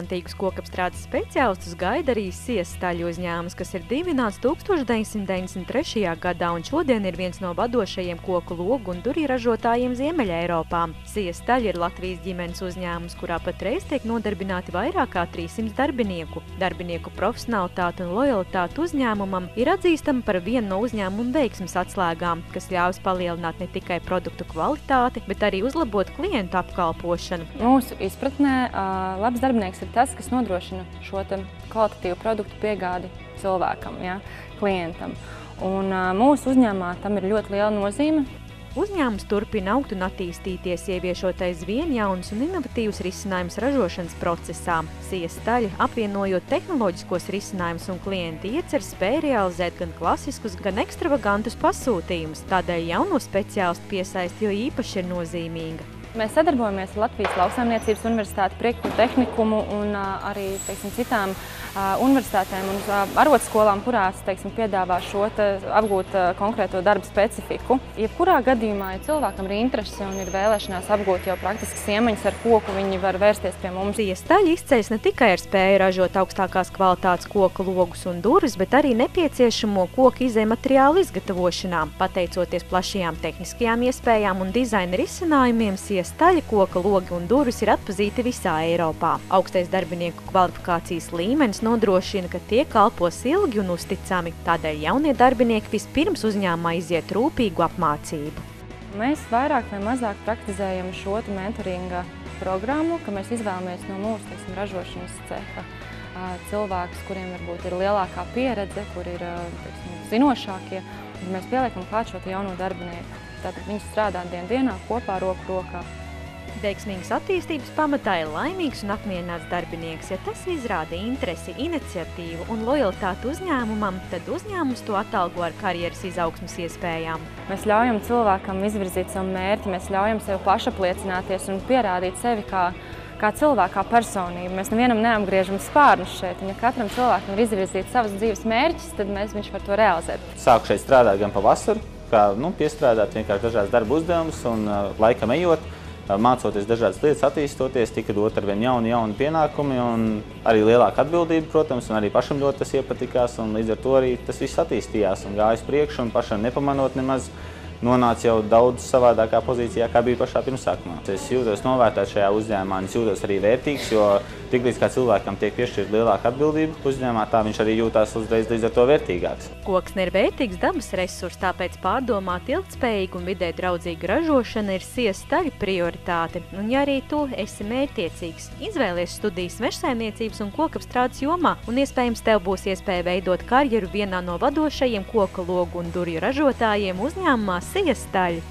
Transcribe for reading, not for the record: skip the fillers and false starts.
talantīgus kokapstrādes speciālistus gaida arī Siestaļu uzņēmums, kas ir dibināts 1993. gadā un šodien ir viens no vadošajiem koku logu un durvju ražotājiem Ziemeļa Eiropā. Siestaļa ir Latvijas ģimenes uzņēmums, kurā patreiz tiek nodarbināti vairāk kā 300 darbinieku. Darbinieku profesionalitāte un lojalitāte uzņēmumam ir atzīstama par vienu no uzņēmuma veiksmes atslēgām, kas ļaus palielināt ne tikai produktu kvalitāti, bet arī uzlabot klientu apkalpošanu. Mūsu izpratnē labs darbinieks ir tas, kas nodrošina šo kvalitatīvu produktu piegādi cilvēkam, klientam. Un mūsu uzņēmumā tam ir ļoti liela nozīme. Uzņēmums turpina augt un attīstīties, ieviešot aizvien jaunus un inovatīvus risinājumus ražošanas procesā. Siestaļa, apvienojot tehnoloģiskos risinājumus un klienti iecer, spēj realizēt gan klasiskus, gan ekstravagantus pasūtījumus. Tādēļ jauno speciālistu piesaiste jo īpaši ir nozīmīga. Mēs sadarbojamies ar Latvijas Lauksaimniecības universitāti, Priekļu tehnikumu un arī citām universitātēm un arotskolām, kurās piedāvā šo apgūt konkrēto darbu specifiku. Jebkurā gadījumā, ja cilvēkam ir interese un ir vēlēšanās apgūt jau praktiskas iemaņas ar koku, viņi var vērsties pie mums. Siestaļa izceļas ne tikai ar spēju ražot augstākās kvalitātes koku logus un durvis, bet arī nepieciešamo koku izejmateriālu izgatavošanā. Pateicoties plašajām tehniskajām iespējām un dizaina risinājumiem, Siestaļa, koka logi un durvis ir atpazīti visā Eiropā. Augstais darbinieku kvalifikācijas līmenis nodrošina, ka tie kalpos ilgi un uzticami. Tādēļ jaunie darbinieki vispirms uzņēmumā iziet rūpīgu apmācību. Mēs vairāk vai mazāk praktizējam šo mentoringa programmu, ka mēs izvēlamies no mūsu ražošanas ceha cilvēkus, kuriem varbūt ir lielākā pieredze, kur ir zinošākie, un mēs pieliekam klāt šo jauno darbinieku. Tātad viņi strādā dienā kopā, roku rokā. Veiksmīgas attīstības pamatā ir laimīgs un apmierināts darbinieks. Ja tas izrāda interesi, iniciatīvu un lojalitāti uzņēmumam, tad uzņēmums to atalgo ar karjeras izaugsmes iespējām. Mēs ļaujam cilvēkam izvirzīt savu mērķi, mēs ļaujam sev pašapliecināties un pierādīt sevi kā cilvēku, kā personību. Mēs nevienam neapgriežam spārnus šeit, un ja katram cilvēkam ir izvirzīt savas dzīves mērķis, tad viņš var to realizēt. Sāku šeit strādāt gan pavasaru, kā piestrādāt vienkārši dažādas darba uzdevumus un laikam ejot, mācoties dažādas lietas, attīstoties, tika dot arvien jauni pienākumi un arī lielāka atbildība, protams, un arī pašam ļoti tas iepatikās, un līdz ar to arī tas viss attīstījās un gājas priekšu un pašam nepamanot nemaz nonāca jau daudz savādākā pozīcijā, kā bija pašā pirmsākumā. Es jūtos novērtēts šajā uzņēmumā, un es jūtos arī vērtīgs, jo tiklīdz kā cilvēkam tiek piešķirta lielāka atbildība uzņēmumā, tā viņš arī jūtās uzreiz līdz ar to vērtīgāks. Koks ir vērtīgs dabas resurs, tāpēc pārdomāt ilgtspējīgu un vidē draudzīgu ražošana ir Siestaļa prioritāte. Un ja arī tu esi mērķtiecīgs, izvēlies studijas mežsaimniecības un kokapstrādes jomā, un iespējams tev būs iespēja veidot karjeru vienā no vadošajiem koka logu un durvju ražotājiem uzņēmumā Siestaļa.